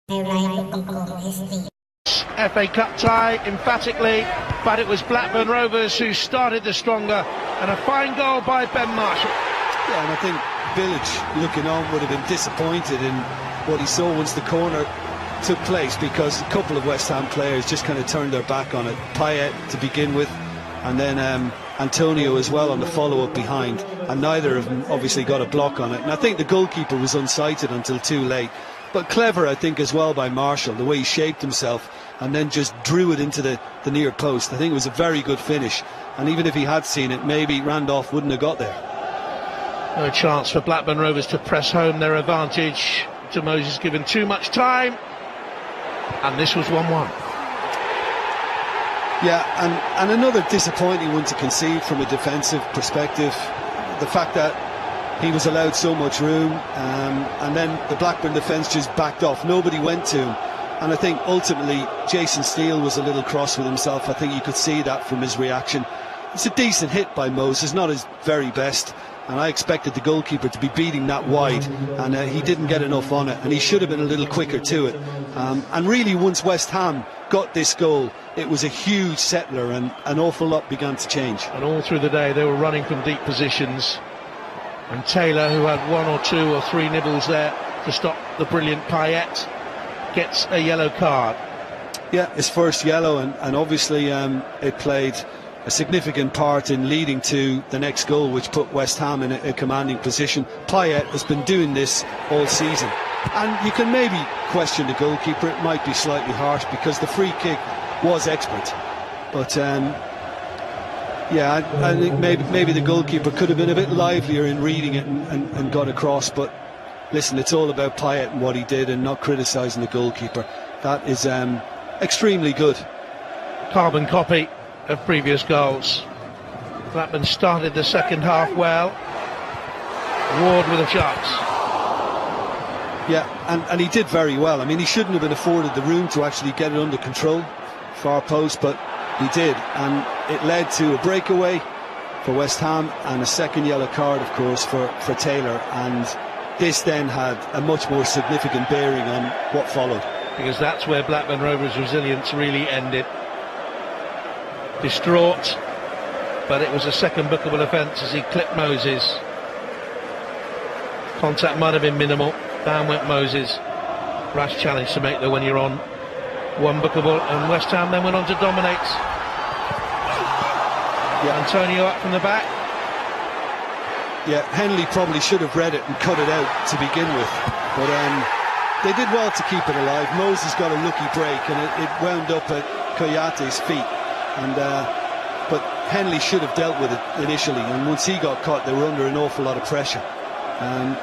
FA Cup tie emphatically, but it was Blackburn Rovers who started the stronger, and a fine goal by Ben Marshall. Yeah, and I think Village, looking on, would have been disappointed in what he saw once the corner took place, because a couple of West Ham players just kind of turned their back on it. Payet to begin with, and then Antonio as well on the follow-up behind, and neither of them obviously got a block on it. And I think the goalkeeper was unsighted until too late. But clever, I think, as well by Marshall, the way he shaped himself and then just drew it into the near post. I think it was a very good finish, and even if he had seen it, maybe Randolph wouldn't have got there. No chance for Blackburn Rovers to press home their advantage. To Moses given too much time, and this was 1-1. Yeah, and another disappointing one to concede from a defensive perspective. The fact that he was allowed so much room, and then the Blackburn defence just backed off. Nobody went to him, and I think ultimately Jason Steele was a little cross with himself. I think you could see that from his reaction. It's a decent hit by Moses, not his very best, and I expected the goalkeeper to be beating that wide, and he didn't get enough on it, and he should have been a little quicker to it. And really, once West Ham got this goal, it was a huge settler, and an awful lot began to change. And all through the day they were running from deep positions, and Taylor, who had 1 or 2 or 3 nibbles there to stop the brilliant Payet, gets a yellow card. Yeah, his first yellow, and obviously it played a significant part in leading to the next goal, which put West Ham in a commanding position. Payet has been doing this all season, and you can maybe question the goalkeeper. It might be slightly harsh because the free kick was expert, but yeah, I think maybe the goalkeeper could have been a bit livelier in reading it and got across. But listen, it's all about Payet and what he did, and not criticising the goalkeeper. That is extremely good. Carbon copy of previous goals. Blackburn started the second half well. Ward with a chance. Yeah, and he did very well. I mean, he shouldn't have been afforded the room to actually get it under control, far post, but he did, and it led to a breakaway for West Ham and a second yellow card, of course, for Taylor, and this then had a much more significant bearing on what followed. Because that's where Blackburn Rovers' resilience really ended. Distraught, but it was a second bookable offence as he clipped Moses. Contact might have been minimal. Down went Moses. Rash challenge to make though when you're on one bookable, and West Ham then went on to dominate. Yeah, Antonio up from the back. Yeah, Henley probably should have read it and cut it out to begin with, but they did well to keep it alive. Moses got a lucky break, and it wound up at Koyate's feet, and but Henley should have dealt with it initially, and once he got caught they were under an awful lot of pressure.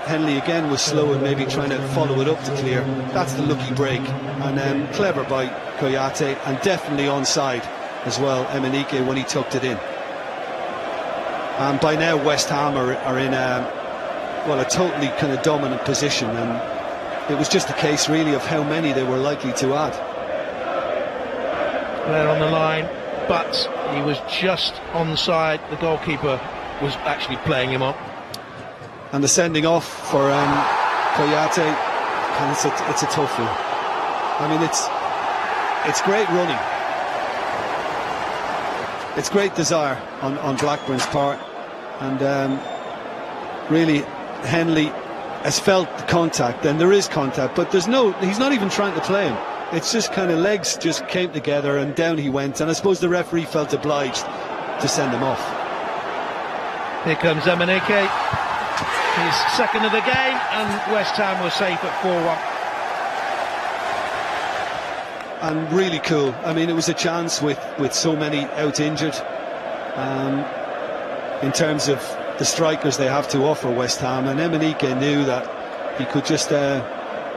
Henley again was slow and maybe trying to follow it up to clear. That's the lucky break, and clever by Koyate, and definitely onside as well, Emenike, when he tucked it in. And by now West Ham are in a totally kind of dominant position, and it was just a case really of how many they were likely to add. Player on the line, but he was just onside. The goalkeeper was actually playing him on. And the sending off for Koyate, and it's a tough one. I mean, it's great running. It's great desire on Blackburn's part, and really Henley has felt the contact, and there is contact, but he's not even trying to play him. It's just kind of legs just came together and down he went, and I suppose the referee felt obliged to send him off. Here comes Emenike, his second of the game, and West Ham were safe at 4-1. And really cool. I mean, it was a chance with so many out injured, in terms of the strikers they have to offer West Ham, and Emenike knew that he could just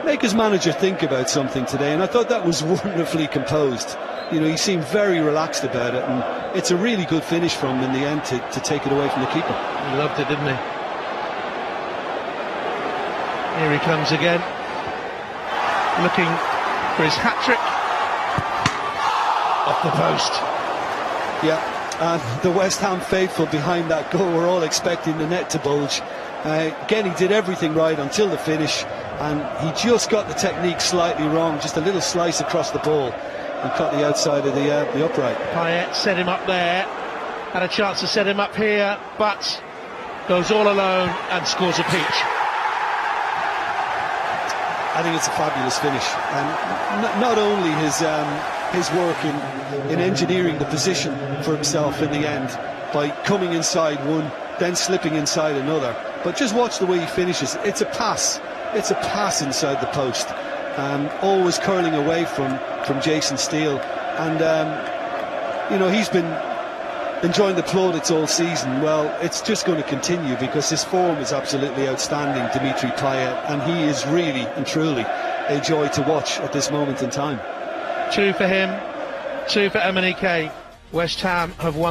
make his manager think about something today, and I thought that was wonderfully composed. You know, he seemed very relaxed about it, and it's a really good finish from him in the end to take it away from the keeper. He loved it, didn't he? Here he comes again, looking for his hat-trick. Off the post. Yeah, and the West Ham faithful behind that goal were all expecting the net to bulge. Again, he did everything right until the finish, and he just got the technique slightly wrong, just a little slice across the ball and caught the outside of the upright. Payet set him up there, had a chance to set him up here, but goes all alone and scores a peach. I think it's a fabulous finish, and not only his work in engineering the position for himself in the end by coming inside one, then slipping inside another, but just watch the way he finishes. It's a pass inside the post, always curling away from Jason Steele, and you know, he's been enjoying the plaudits all season. Well, it's just going to continue because his form is absolutely outstanding, Dimitri Payet, and he is really and truly a joy to watch at this moment in time. 2 for him, 2 for MNEK. West Ham have won.